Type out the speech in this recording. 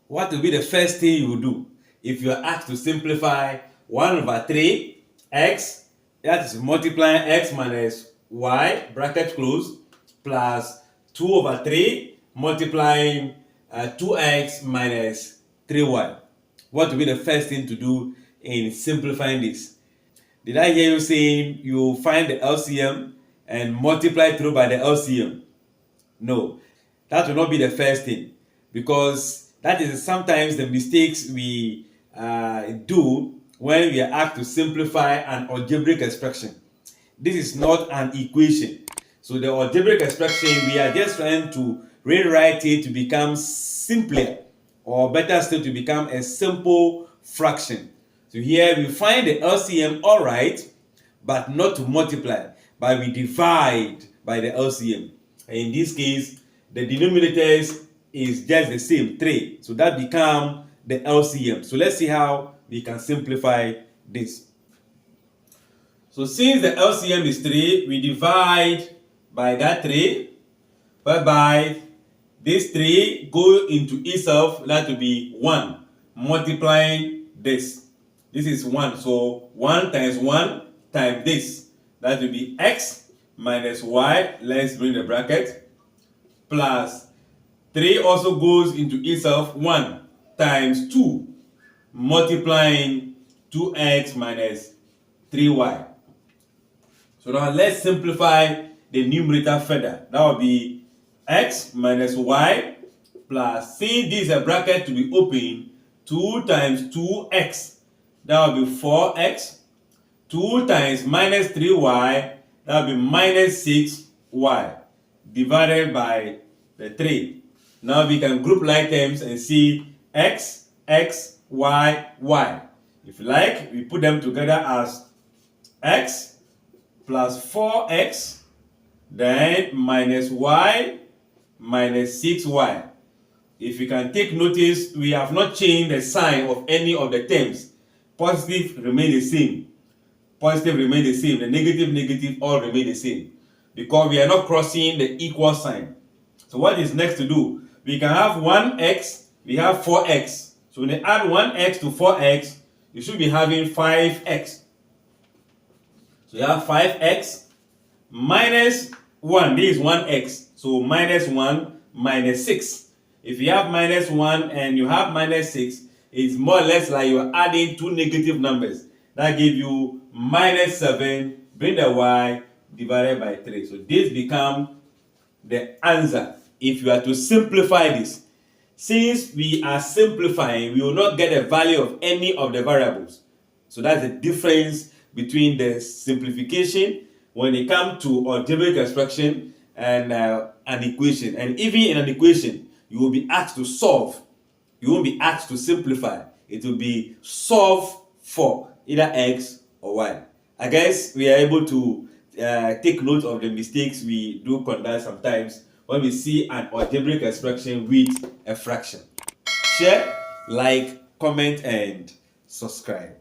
what will be the first thing you will do if you are asked to simplify 1 over 3 x, that is multiplying x minus y, bracket close, plus 2 over 3 multiplying 2x minus 3y. What will be the first thing to do in simplifying this? Did I hear you saying you find the LCM and multiply through by the LCM? No, that will not be the first thing, because that is sometimes the mistakes we do when we are asked to simplify an algebraic expression. This is not an equation. So the algebraic expression, we are just trying to rewrite it to become simpler, or better still, to become a simple fraction. So here we find the LCM, all right, but not to multiply, but we divide by the LCM. And in this case, the denominators is just the same, 3. So that becomes the LCM. So let's see how we can simplify this. So since the LCM is 3, we divide by that 3, whereby this 3 go into itself, that will be 1, multiplying this. This is 1, so 1 times 1 times this. That will be x minus y, let's bring the bracket, plus 3 also goes into itself, 1 times 2, multiplying 2x minus 3y. So now let's simplify the numerator further. That will be x minus y plus, since this is a bracket to be open, 2 times 2x. That will be 4x. 2 times minus 3y, that will be minus 6y, divided by the 3. Now we can group like terms and see x, x, y, y. If you like, we put them together as x plus 4x, then minus y minus 6y. If you can take notice, we have not changed the sign of any of the terms. Positive remain the same. Positive remain the same. The negative, negative all remain the same, because we are not crossing the equal sign. So what is next to do? We can have 1x, we have 4x. So when you add 1x to 4x, you should be having 5x. So you have 5x minus 1. This is 1x. So minus 1 minus 6. If you have minus 1 and you have minus 6, it's more or less like you're adding two negative numbers. That gives you minus 7, bring the y, divided by 3. So this becomes the answer if you are to simplify this. Since we are simplifying, we will not get a value of any of the variables. So that's the difference between the simplification when it comes to algebraic expression and an equation. And even in an equation, you will be asked to solve. You won't be asked to simplify. It will be solve for either x or y. I guess we are able to take note of the mistakes we do conduct sometimes when we see an algebraic expression with a fraction. Share, like, comment, and subscribe.